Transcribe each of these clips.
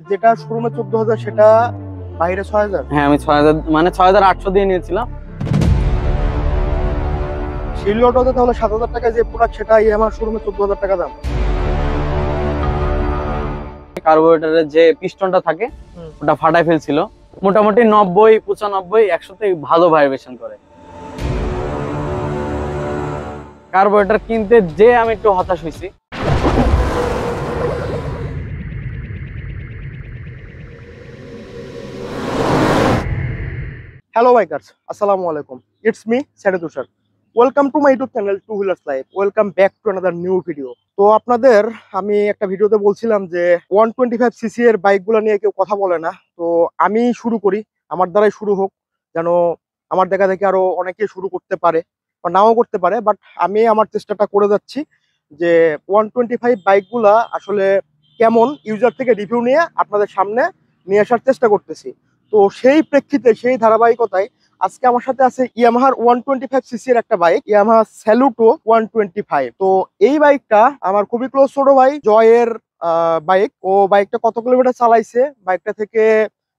যেটা শোরুমে 14,000 সেটা বাইরে 6,000। হ্যাঁ, আমি 6,000 মানে 6,800 দিয়ে নিয়েছিলাম। শিলিওটাতে তাহলে 7,000 টাকায় যে প্রোডাক্ট সেটা আমার শোরুমে 14,000 টাকা দাম। কার্বোরেটরের যে পিস্টনটা থাকে ওটা ফাটাই ফেলছিল। মোটামুটি 90, 95, 100তে ভালো ভাইব্রেশন করে। কার্বোরেটর কিনতে যে আমি একটু হতাশ হয়েছি। হ্যালো বাইকার্স, আসসালামু আলাইকুম। It's me Saeed Tushar. Welcome to my YouTube channel two wheelers life. Welcome back to another new video. তো আপনাদের আমি একটা ভিডিওতে বলছিলাম যে 125 সিসি এর বাইকগুলো নিয়ে কেউ কথা বলে না, তো আমি শুরু করি, আমার দ্বারাই শুরু হোক, যেন আমার দেখা দেখে আরো অনেকে শুরু করতে পারে বা নাও করতে পারে। বাট আমি আমার চেষ্টাটা করে যাচ্ছি যে 125 বাইকগুলা আসলে কেমন ইউজার থেকে রিভিউ নিয়ে আপনাদের সামনে নিয়ে আসার চেষ্টা করতেছি। তো সেই প্রেক্ষিতে, সেই ধারাবাহিকতায় আজকে আমার সাথে আছে ইয়ামাহার 125 সিসি এর একটা বাইক, ইয়ামাহা স্যালুটো 125। তো এই বাইকটা আমার খুবই ক্লোজ ছোট ভাই জয়ের বাইক। ও বাইকটা কত কিলোমিটার চালাইছে, বাইকটা থেকে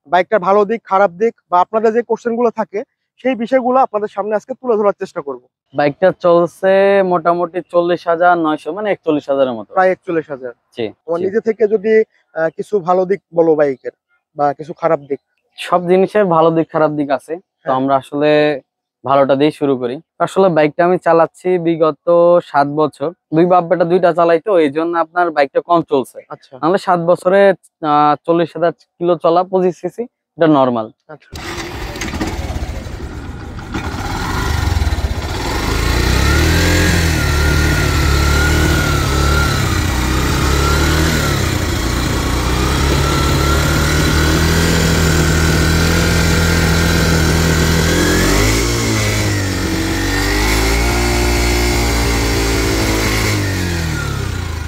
বাইকটার ভালো দিক খারাপ দিক বা আপনাদের যে কোশ্চেন গুলো থাকে সেই বিষয়গুলো আপনাদের সামনে আজকে তুলে ধরার চেষ্টা করব। বাইকটা চলছে মোটামুটি 40,900, মানে 41,000-এর মতো, প্রায় 41,000। জি। তোমার নিজে থেকে যদি কিছু ভালো দিক বলো বাইকের বা কিছু খারাপ দিক। সব জিনিসের ভালো দিক খারাপ দিক আছে, তো আমরা আসলে ভালোটা দিয়ে শুরু করি। আসলে বাইকটা আমি চালাচ্ছি বিগত 7 বছর। দুই বাপ বেটা দুইটা চালাই, তো এই জন্য আপনার বাইকটা কম চলছে। আচ্ছা, নাহলে 7 বছরে 40,000 কিলো চলা 25 সিসি, এটা নর্মাল। আচ্ছা।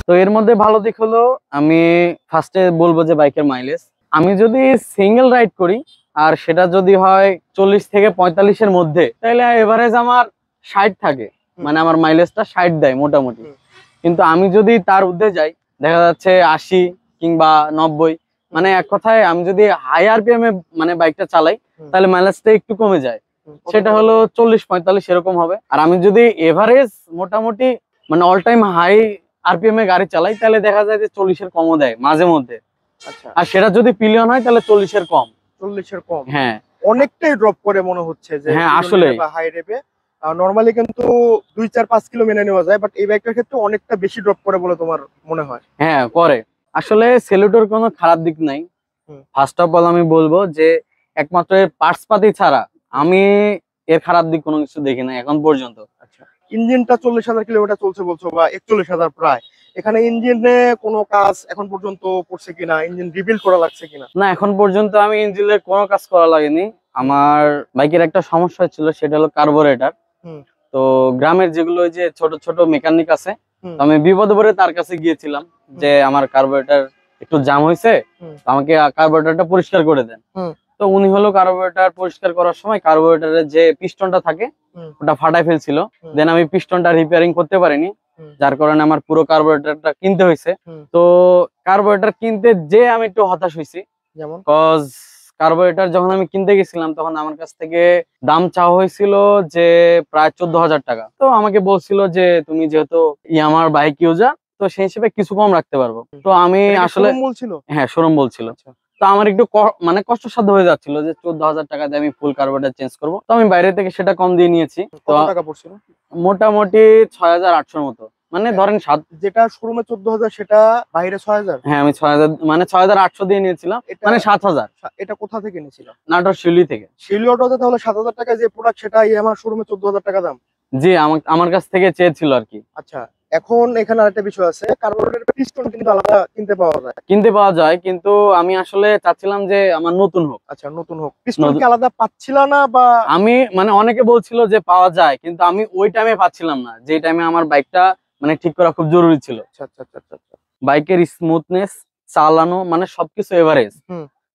তো এর মধ্যে ভালো দিক হলো, আমি ফার্স্টে বলবো যে বাইকের মাইলেজ। আমি যদি সিঙ্গেল রাইড করি আর সেটা যদি হয় 40 থেকে 45-এর মধ্যে, তাহলে এভারেজ আমার 60 থাকে, মানে আমার মাইলেজটা 60 দেয় মোটামুটি। কিন্তু আমি যদি তার ঊর্ধ্বে যাই, দেখা যাচ্ছে 80 কিংবা 90, মানে এক কথায় আমি যদি হাই আরপিএম এ মানে বাইকটা চালাই তাহলে মাইলেজটা একটু কমে যায়, সেটা হলো 40-45 এরকম হবে। আর আমি যদি এভারেজ মোটামুটি মানে অল টাইম হাই আরপিএম এ গাড়ি চালাই তাহলে দেখা যায় যে 40-এর কমও দেয় মাঝে মধ্যে। আচ্ছা, আর সেটা যদি পিলিয়ন হয় তাহলে 40-এর কম। 40-এর কম? হ্যাঁ, অনেকটাই ড্রপ করে মনে হচ্ছে যে হ্যাঁ আসলে হাই রেপে। নরমালি কিন্তু 2, 4, 5 কিলো মেনে নেওয়া যায়, বাট এই বাইকটার ক্ষেত্রে অনেকটা বেশি ড্রপ করে বলে তোমার মনে হয়? হ্যাঁ করে। আসলে সেলুটোর কোনো খারাপ দিক নাই। ফার্স্ট অফ অল আমি বলবো যে একমাত্র এর পার্টস পাতি ছাড়া আমি এর খারাপ দিক কোনো কিছু দেখি না এখন পর্যন্ত। আচ্ছা, ইঞ্জিনটা 40,000 কিলোমিটার চলছে বলছো বা 41,000 প্রায়, এখানে ইঞ্জিনে কোনো কাজ এখন পর্যন্ত করছে কিনা, ইঞ্জিন রিবিল্ড করা লাগছে কিনা? না, এখন পর্যন্ত আমি ইঞ্জিনের কোনো কাজ করা লাগেনি। আমার বাইকের একটা সমস্যা ছিল, সেটা হলো কার্বোরেটর। তো গ্রামের যেগুলো ওই যে ছোট ছোট মেকানিক আছে, তো আমি বিপদে পড়ে তার কাছে গিয়েছিলাম যে আমার কার্বোরেটর একটু জাম হয়েছে, আমাকে কার্বোরেটরটা পরিষ্কার করে দেন। তো উনি হলো কার্বোরেটর পরিষ্কার করার সময় কার্বোরেটরের যে পিস্টনটা থাকে ওটা ফাটাই ফেলছিল। দেন আমি পিস্টনটা রিপেয়ারিং করতে পারিনি, যার কারণে আমার পুরো কার্বোরেটরটা কিনতে হয়েছে। তো কার্বোরেটর কিনতে যে আমি একটু হতাশ হয়েছি, যেমন কজ কার্বোরেটর যখন আমি কিনতে গেছিলাম তখন আমার কাছ থেকে দাম চাওয়া হয়েছিল যে প্রায় 14,000 টাকা। তো আমাকে বলছিল যে তুমি যেহেতু আমার বাইক ইউজার, তো সেই হিসেবে কিছু কম রাখতে পারবো। তো আমি আসলে বলছিল, হ্যাঁ শোরুম বলছিল। তো আমার একটু মানে কষ্টসাধ্য হয়ে যাচ্ছিল যে 14,000 টাকা দিয়ে আমি ফুল কার্বোরেটর চেঞ্জ করবো। তো আমি বাইরে থেকে সেটা কম দিয়ে নিয়েছি। তো কত টাকা পড়ছিল? মোটামুটি 6,800-র মতো, মানে ধরেন 7। যেটা শোরুমে 14,000 সেটা বাইরে 6,000? হ্যাঁ, আমি 6,000 মানে 6,800 দিয়ে নিয়েছিলাম, মানে 7,000। এটা কোথা থেকে নিয়েছিল? নাটোর শিউলি থেকে। শিলি অটোতে তাহলে 7,000 টাকায় যে প্রোডাক্ট সেটা আমার শোরুমে 14,000 টাকা দাম? জি, আমার কাছ থেকে চেয়েছিল আর কি। আচ্ছা, এখন এখানে আরেকটা বিষয় আছে, কার্বোরেটরের পিস্টন কিন্তু আলাদা কিনতে পাওয়া যায়, কিন্তু আমি আসলে চাচ্ছিলাম যে আমার নতুন হোক। আচ্ছা, নতুন হোক। পিস্টন কি আলাদা পাচ্ছিল না বা? আমি মানে অনেকে বলছিল যে পাওয়া যায়, কিন্তু আমি ওই টাইমে পাচ্ছিলাম না, যে টাইমে আমার বাইকটা মানে ঠিক করা খুব জরুরি ছিল। আচ্ছা আচ্ছা আচ্ছা আচ্ছা। বাইকের স্মুথনেস, চালানো, মানে সবকিছু এভারেজ।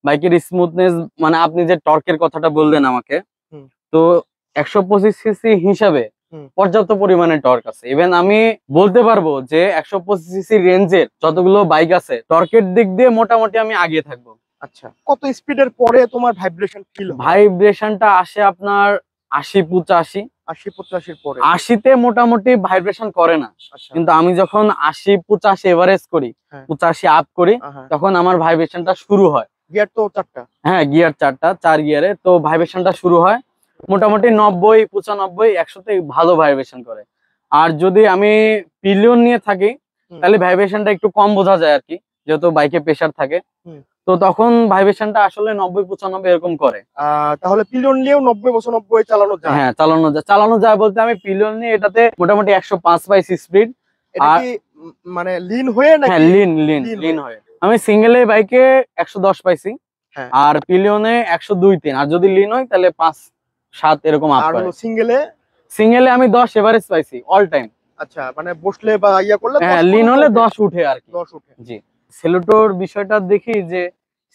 বাইকের স্মুথনেস, মানে আপনি যে টর্কের কথাটা বললেন আমাকে, তো 125 সিসি হিসাবে হুম। পর্যাপ্ত পরিমাণে টর্ক আছে। ইভেন আমি বলতে পারবো যে 125cc রেঞ্জের যতগুলো বাইক আছে টর্কের দিক দিয়ে মোটামুটি আমি আগিয়ে থাকবো। আচ্ছা, কত স্পিডের পরে তোমার ভাইব্রেশন ফিল হয়? ভাইব্রেশনটা আসে আপনার 80-85। 80-85 পরে। 80-তে মোটামুটি ভাইব্রেশন করে না, আচ্ছা। কিন্তু আমি যখন 80-85 এভারেজ করি, হ্যাঁ। 85 আপ করি, হ্যাঁ। তখন আমার ভাইব্রেশনটা শুরু হয়। গিয়ার তো 4টা। হ্যাঁ, গিয়ার 4টা, 4 গিয়ারে, তো ভাইব্রেশনটা শুরু হয় মোটামুটি 90-95-100তে ভালো ভাইব্রেশন করে। আর যদি আমি পিলিয়ন নিয়ে থাকি হুম। তাহলে ভাইব্রেশনটা একটু কম বোঝা যায় আর কি, যেহেতু বাইকে প্রেসার থাকে। হুম। তো তখন ভাইব্রেশনটা আসলে 90-95 এরকম করে। তাহলে পিলিয়ন নিয়েও 90-95 চালানো যায়? হ্যাঁ, চালানো যায় বলতে আমি পিলিয়ন নিয়ে এটাতে মোটামুটি 105 পাইছি স্পিড। এটা আর কি মানে লিন হয়ে নাকি? হ্যাঁ, লিন লিন হয়। আমি সিঙ্গেলে বাইকে 110 পাইছি, হ্যাঁ। আর পিলিয়নে 102-3, আর যদি লিন হয় তাহলে 5-7 এরকম আপ আর করে। হলো সিঙ্গেলে? সিঙ্গেলে আমি 10 এভারেজ পাইছি অল টাইম। আচ্ছা, মানে বসলে বা ইয়া করলে 10 হ্যাঁ, লিন পর্যন্ত হলে ওঠে? 10 উঠে আর কি। 10 উঠে। জি। সেলুটোর বিষয়টা দেখি যে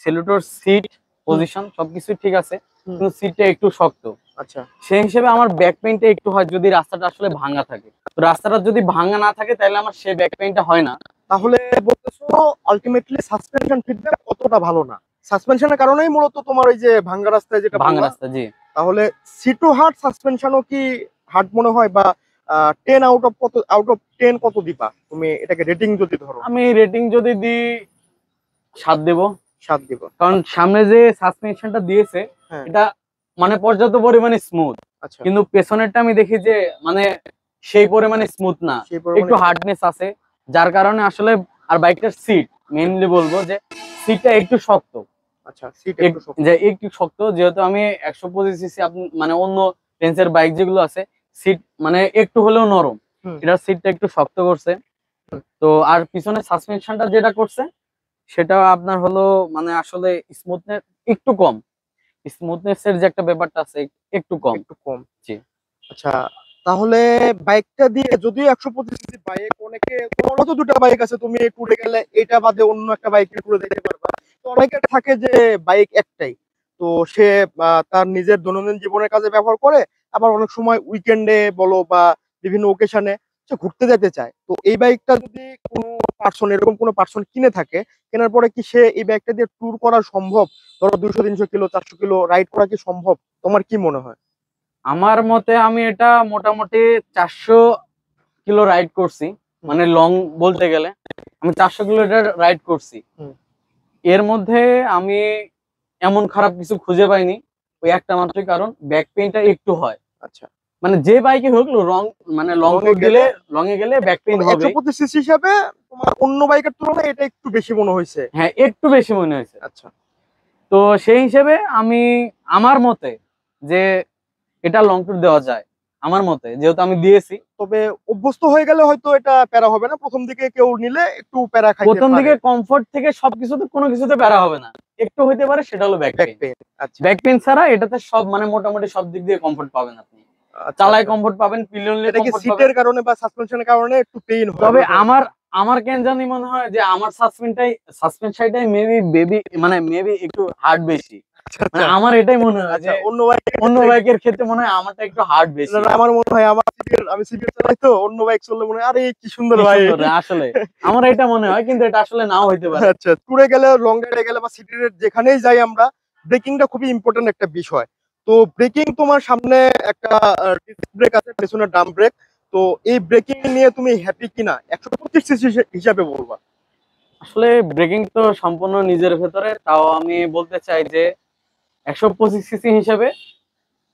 সেলুটোর সিট পজিশন সবকিছু ঠিক আছে, হুম। কিন্তু সিটটা একটু শক্ত। আচ্ছা। সেই হিসেবে আমার ব্যাক পেইনটা একটু হয় যদি রাস্তাটা আসলে ভাঙা থাকে। তো রাস্তাটা যদি ভাঙা না থাকে তাহলে আমার সেই ব্যাক পেইনটা হয় না। তাহলে বলতেছো আলটিমেটলি সাসপেনশন ফিডব্যাক অতটা ভালো না। সাসপেনশনের কারণেই মূলত তোমার ওই যে ভাঙ্গা রাস্তায় যেটা ভাঙা বললা। রাস্তা, জি। তাহলে সিটু হার্ড সাসপেনশনও কি হার্ড মনে হয়, বা 10 আউট অফ 10 কত দিবা তুমি এটাকে রেটিং যদি ধরো? আমি রেটিং যদি দিই 7 দেব। 7 দিবা। কারণ সামনে যে সাসপেনশনটা দিয়েছে হ্যাঁ। এটা মানে পর্যাপ্ত পরিমাণে স্মুথ, আচ্ছা। কিন্তু পেছনেরটা আমি দেখি যে মানে সেই পরিমাণে স্মুথ না, সেই পরিমাণে একটু হার্ডনেস আছে, যার কারণে আসলে। আর বাইকটার সিট মেইনলি বলবো যে সিটটা একটু শক্ত। আচ্ছা, সিট একটু শক্ত। যে একটু শক্ত, যেহেতু আমি 125cc মানে অন্য রেঞ্জের বাইক যেগুলো আছে সিট মানে একটু হলেও নরম, হুম। এটার সিটটা একটু শক্ত করছে। তো আর পিছনে সাসপেনশনটা যেটা করছে সেটা আপনার হলো মানে আসলে স্মুথনেস একটু কম, স্মুথনেস এর যে একটা ব্যাপারটা আছে একটু কম। একটু কম। জি। আচ্ছা, তাহলে বাইকটা দিয়ে যদিও 125 সিসি বাইক, অনেকে তোমারও তো দুটো বাইক আছে, তুমি ট্যুরে গেলে এটা বাদে অন্য একটা বাইকে ট্যুরে যেতে পারবা। তো অনেকের থাকে যে বাইক একটাই, তো সে তার নিজের দৈনন্দিন জীবনের কাজে ব্যবহার করে, আবার অনেক সময় উইকেন্ডে বলো বা বিভিন্ন ওকেশনে সে ঘুরতে যেতে চায়। তো এই বাইকটা যদি কোনো পার্সন, এরকম কোনো পার্সন কিনে থাকে, কেনার পরে কি সে এই বাইকটা দিয়ে ট্যুর করা সম্ভব? ধরো 200-300 কিলো 400 কিলো রাইড করা কি সম্ভব? তোমার কি মনে হয়? আমার মতে আমি এটা মোটামুটি 400 কিলো রাইড করছি, মানে লং বলতে গেলে আমি 400 কিলোমিটার রাইড করছি। হুম। এর মধ্যে আমি এমন খারাপ কিছু খুঁজে পাইনি, ওই একটা মাত্রই কারণ ব্যাক পেইনটা একটু হয়। আচ্ছা। মানে যে বাইকে হোক রং, মানে লং লং এ ট্যুর দিলে লং এ গেলে ব্যাক পেইন হবে। 125 সিসি হিসাবে তোমার অন্য বাইকের তুলনায় এটা একটু বেশি মনে হয়েছে। হ্যাঁ, একটু বেশি মনে হয়েছে। আচ্ছা। তো সেই হিসেবে আমি আমার মতে যে এটা লং ট্যুর দেওয়া যায় আমার মতে, যেহেতু আমি দিয়েছি। তবে অভ্যস্ত হয়ে গেলে হয়তো এটা প্যারা হবে না, প্রথম দিকে কেউ নিলে একটু প্যারা খাইতে প্রথম পারে। দিকে কমফোর্ট থেকে সবকিছুতে কোনো কিছুতে প্যারা হবে না, একটু হইতে পারে, সেটা হলো ব্যাক ব্যাক পেইন। পেইন। আচ্ছা। ব্যাক পেইন ছাড়া এটাতে সব মানে মোটামুটি সব দিক দিয়ে কমফোর্ট পাবেন আপনি। আচ্ছা, চালায় আচ্ছা। কমফোর্ট পাবেন, পিলিয়নলে এটা কি কমফোর্ট পাবেন। সিটের কারণে বা সাসপেনশনের কারণে একটু পেইন হয়? তবে আমার কেন জানি মনে হয় যে আমার সাসপেনশনটাই মেবি একটু হার্ড বেশি। আচ্ছা, মানে আচ্ছা। আমার এটাই মনে হয় যে আচ্ছা, অন্য বাইকের অন্য ক্ষেত্রে বাইকের ক্ষেত্রে মনে হয় আমারটা একটু হার্ড বেশি। আমার মনে হয় আমি সিবিআর চালাই, তো অন্য বাইক চললে মনে হয় আরে কি সুন্দর কি ভাই। সুন্দর না, আসলে আমার এটা মনে হয়, কিন্তু এটা আসলে নাও হইতে পারে। আচ্ছা, ট্যুরে গেলে, লং রাইডে গেলে বা সিটি রাইড যেখানেই যাই আমরা, ব্রেকিংটা খুবই ইম্পর্টেন্ট একটা বিষয়। তো ব্রেকিং, তোমার সামনে একটা ডিস্ক ব্রেক আছে, পেছনে ডাম ব্রেক। তো এই ব্রেকিং নিয়ে তুমি হ্যাপি কিনা 125 সিসি হিসাবে বলবা? আসলে ব্রেকিং তো সম্পূর্ণ নিজের ভেতরে, তাও আমি বলতে চাই যে 125cc হিসেবে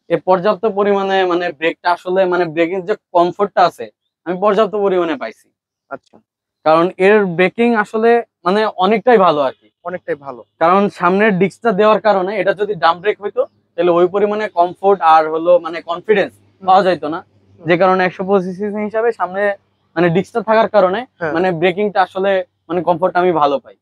এ পর্যাপ্ত পরিমাণে মানে ব্রেকটা আসলে মানে ব্রেকিং যে কমফোর্টটা আছে আমি পর্যাপ্ত পরিমাণে পাইছি। আচ্ছা। কারণ এর ব্রেকিং আসলে মানে অনেকটাই ভালো আর কি। অনেকটাই ভালো। কারণ সামনের ডিস্কটা দেওয়ার কারণে, এটা যদি ডাম ব্রেক হইতো তাহলে ওই পরিমাণে কমফোর্ট আর হলো মানে কনফিডেন্স পাওয়া যাইতো না। যে কারণে 125cc হিসাবে সামনে মানে ডিস্কটা থাকার কারণে হ্যাঁ। মানে ব্রেকিংটা আসলে মানে কমফোর্ট আমি ভালো পাই,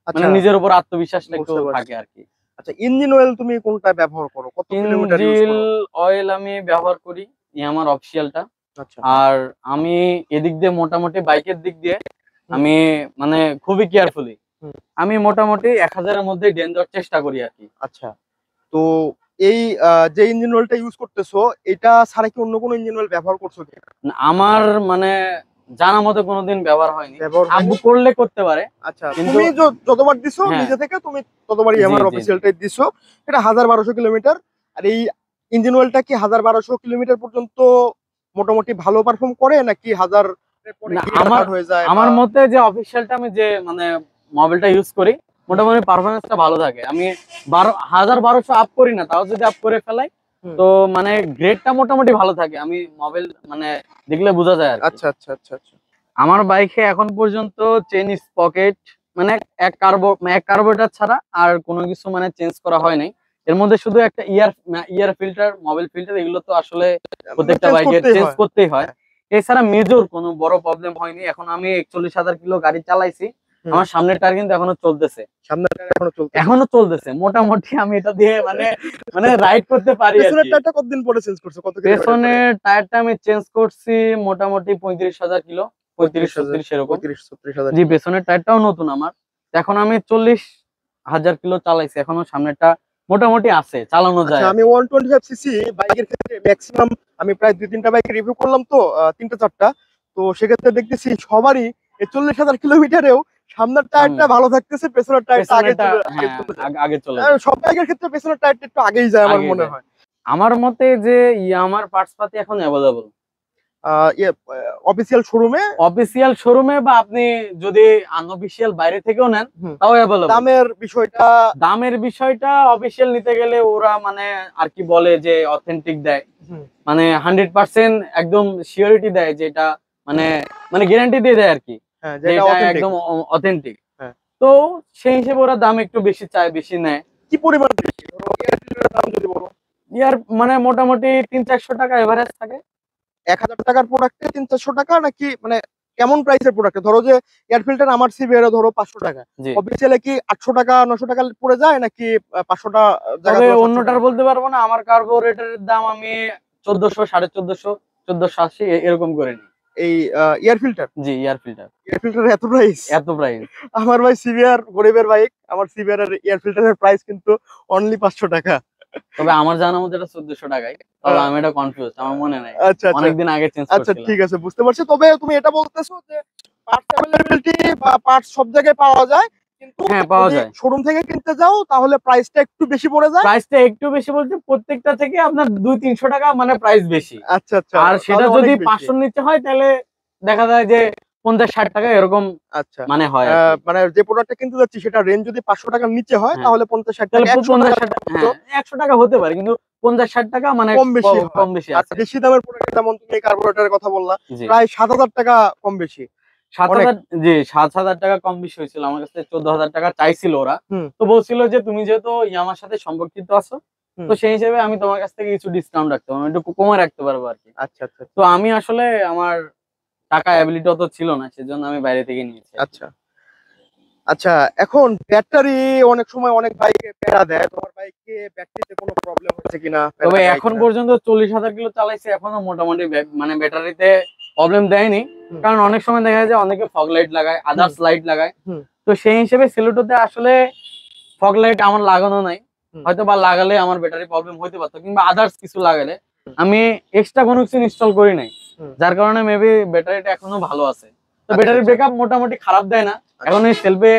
মানে আচ্ছা, নিজের উপর আত্মবিশ্বাসটা একটু বুঝতে পারছি। থাকে আর কি। আচ্ছা, ইঞ্জিন অয়েল তুমি কোনটা ব্যবহার করো? কত কিলোমিটার ইউজ ইঞ্জিন করো? অয়েল আমি ব্যবহার করি আমার অফিসিয়ালটা। আচ্ছা। আর আমি এদিক দিয়ে মোটামুটি বাইকের দিক দিয়ে আমি মানে খুবই কেয়ারফুলি হুম। আমি মোটামুটি 1000-এর মধ্যে ডেন দেওয়ার চেষ্টা করি আর কি। আচ্ছা, তো এই যে ইঞ্জিন অয়েলটা ইউজ করতেছো এটা ছাড়া কি অন্য কোনো ইঞ্জিন অয়েল ব্যবহার করছো কি? না, আমার মানে জানা মতে কোনোদিন ব্যবহার হয়নি। ব্যবহার হয়নি? আব্বু করলে করতে পারে। আচ্ছা, কিন্তু তুমি যতবার দিছো হ্যাঁ, নিজে থেকে তুমি ততবারই জি আমার জি জি। অফিসিয়ালটাই দিছো। এটা 1000-1200 কিলোমিটার। আর এই ইঞ্জিন অয়েলটা কি 1000-1200 কিলোমিটার পর্যন্ত মোটামুটি ভালো পারফর্ম করে, নাকি 1000 এর পরে না, গিয়ার আমার হার্ড হয়ে যায় বা? আমার মতে যে অফিসিয়ালটা আমি যে মানে মোবাইলটা ইউজ করি, মোটামুটি পারফরমেন্সটা ভালো থাকে। আমি 1200 আপ করি না, তাও যদি আপ করে ফেলাই হুম। তো মানে গ্রেডটা মোটামুটি ভালো থাকে। আমি মোবাইল মানে দেখলে বোঝা যায় আর কি। আচ্ছা আচ্ছা আচ্ছা আচ্ছা। আমার বাইকে এখন পর্যন্ত চেন স্পকেট মানে এক কার্বোরেটর ছাড়া আর কোনো কিছু মানে চেঞ্জ করা হয় নাই। এর মধ্যে শুধু একটা ইয়ার ফিল্টার, মোবাইল ফিল্টার, এগুলো তো আসলে প্রত্যেকটা চেঞ্জ বাইকের করতেই চেঞ্জ হয়। করতেই হয়। হ্যাঁ। এছাড়া মেজর কোনো বড় প্রবলেম হয়নি। এখন আমি 41,000 কিলো গাড়ি চালাইছি। হুম। আমার সামনের টায়ার কিন্তু এখনো চলতেছে। সামনের টায়ার এখনো চলতেছে? এখনো চলতেছে মোটামুটি। আমি এটা দিয়ে মানে মানে রাইড করতে পারি আর পেছনের কি। টায়ারটা কতদিন পরে চেঞ্জ করছো, কত কিলোমিটার পরে? পেছনের টায়ারটা আমি চেঞ্জ করছি মোটামুটি 35,000 কিলো, 35,000, 35-36 এরকম। 35-36,000 জি, কিলো। পেছনের টায়ারটাও নতুন আমার। এখন আমি 40,000 কিলো চালাইছি, এখনো সামনেরটা মোটামুটি আছে, চালানো আচ্ছা, যায় আর আমি কি। 125 সিসি বাইকের ক্ষেত্রে ম্যাক্সিমাম আমি প্রায় 2-3টা বাইক রিভিউ করলাম তো, 3টা-4টা। তো সেক্ষেত্রে দেখতেছি সবারই এই 40,000 কিলোমিটারেও সামনের সামনে টায়ারটা ভালো থাকতেছে, পেছনের টায়ারটা আগে পেছনেরটা আগে হ্যাঁ চলে যায়। আগে চলে যায়, সব বাইকের ক্ষেত্রে পেছনের টায়ারটা একটু আগেই যায় আমার আগে মনে যায়। হয়। আমার মতে যে আমার পার্টস পাতি এখন অ্যাভেলেবল ইয়ে, অফিসিয়াল শোরুমে। অফিসিয়াল শোরুমে, বা আপনি যদি আনঅফিসিয়াল বাইরে থেকেও নেন হুম। তাও অ্যাভেলেবল। দামের বিষয়টা? দামের বিষয়টা অফিসিয়াল নিতে গেলে ওরা মানে আর কি বলে যে অথেন্টিক দেয়, হুম। মানে 100% একদম সিওরিটি দেয়, যেটা মানে মানে গ্যারান্টি দিয়ে দেয় আর কি, হ্যাঁ, যে যেটা এটা অথেন্টিক। একদম অথেন্টিক। হ্যাঁ। তো সেই হিসেবে ওরা দাম একটু বেশি চায়, বেশি নেয়। কি পরিমাণ বেশি? ধরো এয়ার ফিল্টারের দাম যদি বলো। ইয়ার মানে মোটামুটি 300-400 টাকা এভারেজ থাকে। 1000 টাকার প্রোডাক্টে 300-400 টাকা, নাকি মানে কেমন প্রাইসের প্রোডাক্ট? ধরো যে এয়ার ফিল্টার আমার সিবিআর ধরো 500 টাকা, জি, অফিসিয়ালে কি 800 টাকা 900 টাকা পড়ে যায়, নাকি 500টা জায়গা তবে ধরো 700 অন্যটার টাকা পড়ে? বলতে পারবো না। আমার কার্বোরেটরের দাম আমি 1400, 1450, 1480 এরকম করে নিই। এই এয়ার ফিল্টার? জি, এয়ার ফিল্টার এয়ার ফিল্টার এত প্রাইস? এত প্রাইস। আমার ভাই সিবিআর গরিবের বাইক, আমার সিবিআর এর এয়ার ফিল্টারের প্রাইস কিন্তু অনলি 500 টাকা। তবে আমার জানা মতে এটা 1400 টাকায়। তবে আহ, আমি এটা কনফিউজ, আমার মনে নাই, আচ্ছা আচ্ছা অনেকদিন আগে চেঞ্জ আচ্ছা, করছিলাম। ঠিক আছে, বুঝতে পারছি। তবে তুমি এটা বলতেছো যে পার্টস অ্যাভেলেবিলিটি বা পার্টস সব জায়গায় পাওয়া যায়, কিন্তু হ্যাঁ, পাওয়া যদি যায়। শোরুম থেকে কিনতে যাও তাহলে প্রাইসটা একটু বেশি পড়ে যায়। প্রাইসটা একটু বেশি বলতে প্রত্যেকটা থেকে আপনার 200-300 টাকা মানে প্রাইস বেশি। আচ্ছা আচ্ছা, আর সেটা তাহলে যদি অনেক বেশি। 500 নিচে হয় তাহলে দেখা যায় যে 50-60 টাকা এরকম আচ্ছা, মানে হয় আর কি। মানে যে প্রোডাক্টটা কিনতে যাচ্ছি সেটা রেঞ্জ যদি 500 টাকার নিচে হয় হ্যাঁ, তাহলে 50-60 তাহলে টাকা, 100 টাকা 50-60 টাকা, হ্যাঁ 100 টাকা হতে পারে, কিন্তু 50-60 টাকা মানে কম বেশি হয়। কম বেশি আর আছে। বেশি দামের প্রোডাক্ট যেমন তুমি কার্বোরেটরের কথা বললা, জি, প্রায় 7000 টাকা কম বেশি। অনেক। 7000, জি 7000 টাকা কম বেশি হয়েছিল। আমার কাছে 14,000 টাকা চাইছিল ওরা। হুম তো বলছিল যে তুমি যেহেতু ইয়ামার সাথে সম্পর্কিত আছো, হুম। তো সেই হিসেবে আমি তোমার কাছ থেকে কিছু ডিসকাউন্ট রাখতে পারবো, একটু কমে রাখতে পারবো আর কি। আচ্ছা আচ্ছা তো আমি আসলে আমার টাকা অ্যাবিলিটি অত ছিল না, সেজন্য আমি বাইরে থেকে নিয়েছি আর কি। আচ্ছা আচ্ছা। এখন ব্যাটারি অনেক সময় অনেক বাইকে প্যারা দেয়, তোমার বাইকে ব্যাটারিতে কোনো প্রবলেম হচ্ছে কিনা, প্যারা তবে দেয় এখন কিনা? পর্যন্ত 40,000 কিলো চালাইছি, এখনো মোটামুটি মানে ব্যাটারিতে প্রবলেম দেয়নি। হুম কারণ অনেক সময় দেখা যায় অনেকে ফগ লাইট লাগায়, আদার্স লাইট লাগায়। হুম তো সেই হিসেবে সেলুটোতে আসলে ফগ লাইট আমার লাগানো নাই। হুম হয়তো বা লাগালে আমার ব্যাটারি প্রবলেম হইতে পারতো, কিংবা আদার্স কিছু লাগালে। আমি এক্সট্রা কোনো কিছু ইনস্টল করি নাই, হুম। যার কারণে মেবি ব্যাটারিটা এখনো ভালো আছে। তো আচ্ছা, ব্যাটারি আচ্ছা। ব্যাকআপ মোটামুটি খারাপ দেয় না। এখন এই সেলফে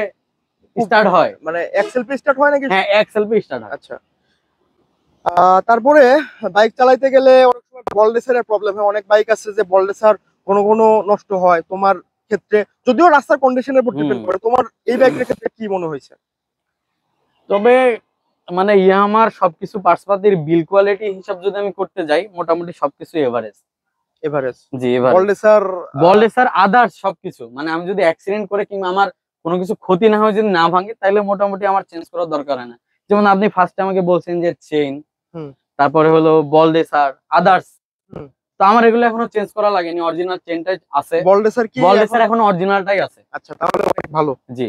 স্টার্ট হয়। মানে এক্সেলপি স্টার্ট হয় নাকি? হ্যাঁ, এক সেলফে স্টার্ট হয়। আচ্ছা। তারপরে বাইক চালাইতে গেলে অনেক সময় বল রেসারের প্রবলেম হয়। অনেক বাইক আছে যে বল রেসার কোনো কোনো নষ্ট হয়, তোমার ক্ষেত্রে যদিও রাস্তার কন্ডিশনের উপর হুম। ডিপেন্ড করে, তোমার এই বাইকের ক্ষেত্রে কি মনে হয়েছে? তবে মানে ইয়ামার সবকিছু পার্টস পাতির বিল কোয়ালিটি হিসাব যদি আমি করতে যাই, মোটামুটি সবকিছু এভারেজ। এভারেজ? জি, ball average. Racer? Ball racer others সবকিছু, মানে আমি যদি অ্যাক্সিডেন্ট করে কিংবা আমার কোনো কিছু ক্ষতি না হয়, যদি না ভাঙে, তাহলে মোটামুটি আমার চেঞ্জ করার দরকার হয় না। যেমন আপনি ফার্স্টে আমাকে বলছেন যে চেইন, হুম তারপরে হলো বল রেসার আদার্স। হুম। তো আমার এগুলো এখনো চেঞ্জ করা লাগেনি, অরিজিনাল চেইনটাই আছে। বল রেসার কি বল এখন? রেসার এখনো অরিজিনালটাই আছে। আচ্ছা, তাহলে অনেক ভালো। জি।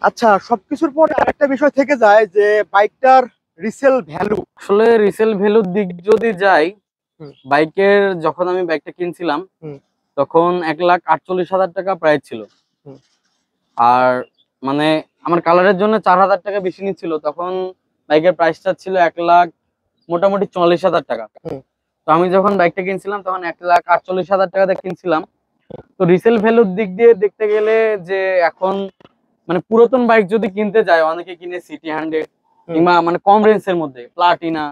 আচ্ছা, সবকিছুর পরে আরেকটা বিষয় থেকে যায় যে বাইকটার রিসেল ভ্যালু। আসলে রিসেল ভ্যালুর দিক যদি যাই, হুম বাইকের যখন আমি বাইকটা কিনছিলাম হুম তখন 1,48,000 টাকা প্রাইস ছিল। হুম। আর মানে আমার কালারের জন্য 4,000 টাকা বেশি নিচ্ছিল। তখন বাইকের প্রাইসটা ছিল মোটামুটি 40,000 টাকা। হুম। তো আমি যখন বাইকটা কিনছিলাম তখন 1,48,000 টাকাতে কিনছিলাম। তো রিসেল ভ্যালুর দিক দিয়ে দেখতে গেলে যে এখন মানে পুরাতন বাইক যদি কিনতে যায়, অনেকে কিনে সিটি 100 কিংবা মানে কম রেঞ্জের মধ্যে প্লাটিনা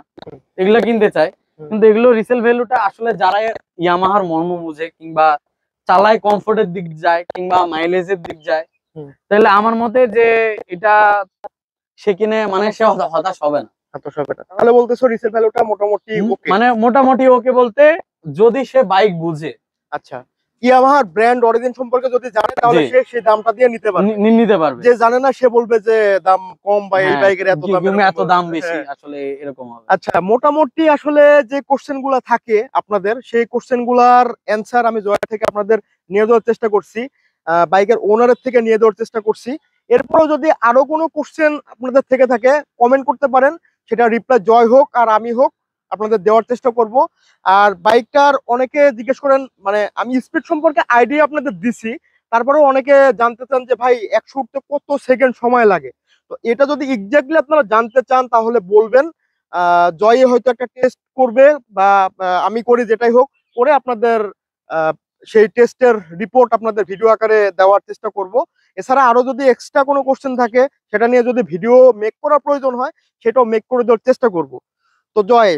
এগুলো কিনতে চায়, কিন্তু এগুলো রিসেল ভ্যালুটা আসলে যারা ইয়ামাহার মর্ম বুঝে কিংবা চালায় কমফোর্টের দিক যায় কিংবা মাইলেজের দিক যায়, তাহলে আমার মতে যে এটা সে কিনে মানে সে হতাশ হবে না। তাহলে বলতেছো রিসেল ভ্যালুটা মোটামুটি ওকে। মানে মোটামুটি ওকে বলতে যদি সে বাইক বুঝে। আচ্ছা, ইয়ামাহার ব্র্যান্ড অরিজিন সম্পর্কে যদি জানে তাহলে সে সেই দামটা দিয়ে নিতে পারবে। নিতে পারবে। যে জানে না সে বলবে যে দাম কম বা এই বাইকের এত দাম বেশি, আসলে এরকম হবে। আচ্ছা, মোটামুটি আসলে যে কোশ্চেন গুলা থাকে আপনাদের, সেই কোশ্চেন গুলার অ্যান্সার আমি জয় থেকে আপনাদের নিয়ে দেওয়ার চেষ্টা করছি, বাইকের ওনারের থেকে নিয়ে দেওয়ার চেষ্টা করছি। এরপরও যদি আরো কোনো কোশ্চেন আপনাদের থেকে থাকে কমেন্ট করতে পারেন, সেটা রিপ্লাই জয় হোক আর আমি হোক আপনাদের দেওয়ার চেষ্টা করব। আর বাইকটার অনেকে জিজ্ঞেস করেন, মানে আমি স্পিড সম্পর্কে আইডিয়া আপনাদের দিছি, তারপরেও অনেকে জানতে চান যে ভাই 100 উঠতে কত সেকেন্ড সময় লাগে। তো এটা যদি এক্স্যাক্টলি আপনারা জানতে চান তাহলে বলবেন, জয় হয়তো একটা টেস্ট করবে বা আমি করি, যেটাই হোক করে আপনাদের সেই টেস্টের রিপোর্ট আপনাদের ভিডিও আকারে দেওয়ার চেষ্টা করব। এছাড়া আরো যদি এক্সট্রা কোনো কোশ্চেন থাকে সেটা নিয়ে যদি ভিডিও মেক করার প্রয়োজন হয় সেটাও মেক করে দেওয়ার চেষ্টা করব। তো জয়,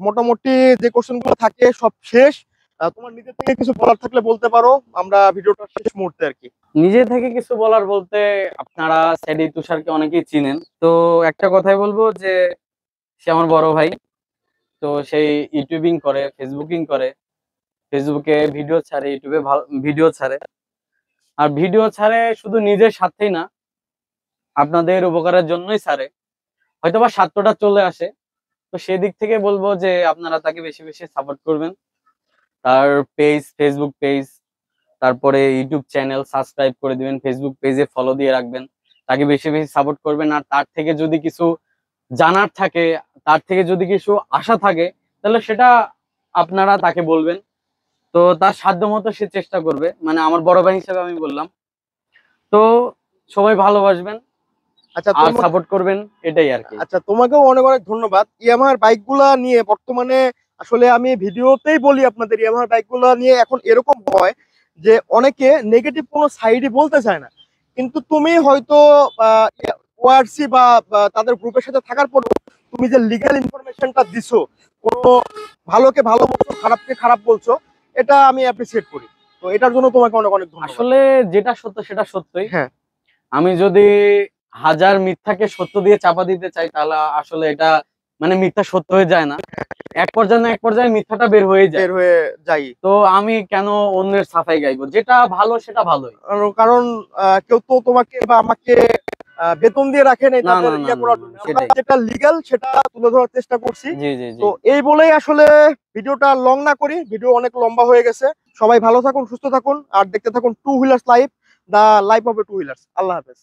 মোটামুটি যে কোশ্চেন গুলো থাকে সব শেষ। তোমার নিজে থেকে কিছু বলার থাকলে বলতে পারো, আমরা ভিডিওটা শেষ মুহূর্তে আর কি। নিজে থেকে কিছু বলার বলতে, আপনারা স্যাডি তুষারকে অনেকেই চিনেন, তো একটা কথাই বলবো যে সে আমার বড় ভাই। তো সেই ইউটিউবিং করে, ফেসবুকিং করে, ফেসবুকে ভিডিও ছাড়ে, ইউটিউবে ভিডিও ছাড়ে। আর ভিডিও ছাড়ে শুধু নিজের স্বার্থেই না, আপনাদের উপকারের জন্যই ছাড়ে, হয়তোবা স্বার্থটা চলে আসে। তো সেদিক থেকে বলবো যে আপনারা তাকে বেশি বেশি সাপোর্ট করবেন। তার পেজ, ফেসবুক পেজ, তারপরে ইউটিউব চ্যানেল সাবস্ক্রাইব করে দিবেন, ফেসবুক পেজে ফলো দিয়ে রাখবেন, তাকে বেশি বেশি সাপোর্ট করবেন। আর তার থেকে যদি কিছু জানার থাকে, তার থেকে যদি কিছু আশা থাকে, তাহলে সেটা আপনারা তাকে বলবেন। তো তার সাধ্য মতো সে চেষ্টা করবে, মানে আমার বড় ভাই হিসেবে আমি বললাম। তো সবাই ভালোবাসবেন, আচ্ছা, আর সাপোর্ট করবেন, এটাই আর কি। আচ্ছা, তোমাকেও অনেক অনেক ধন্যবাদ। ইয়ামাহার বাইকগুলা নিয়ে বর্তমানে আসলে আমি ভিডিওতেই বলি আপনাদের, ইয়ামাহার বাইকগুলা নিয়ে এখন এরকম হয় যে অনেকে নেগেটিভ কোনো সাইডই বলতে চায় না, কিন্তু তুমি হয়তো ওআরসি বা তাদের গ্রুপের সাথে থাকার পর তুমি যে লিগ্যাল ইনফরমেশনটা দিছো, কোনো ভালোকে ভালো বলছো, খারাপকে খারাপ বলছো, এটা আমি অ্যাপ্রিসিয়েট করি। তো এটার জন্য তোমাকে অনেক অনেক ধন্যবাদ। আসলে যেটা সত্য সেটা সত্যই। হ্যাঁ, আমি যদি হাজার মিথ্যাকে সত্য দিয়ে চাপা দিতে চাই, তাহলে আসলে এটা মানে মিথ্যা সত্য হয়ে যায় না, এক পর্যায়ে না এক পর্যায়ে মিথ্যাটা বের হয়ে যাই। তো আমি কেন অন্যের সাফাই গাইবো? যেটা ভালো সেটা ভালোই। কারণ কেউ তো তোমাকে বা আমাকে বেতন দিয়ে রাখে নাই তাদের ইয়ে করার জন্য। আমরা যেটা লিগ্যাল সেটা তুলে ধরার চেষ্টা করছি। তো এই বলেই আসলে ভিডিওটা লং না করি, ভিডিও অনেক লম্বা হয়ে গেছে। সবাই ভালো থাকুন, সুস্থ থাকুন, আর দেখতে থাকুন two wheelers life, the life of a two wheelers. আল্লাহ হাফেজ।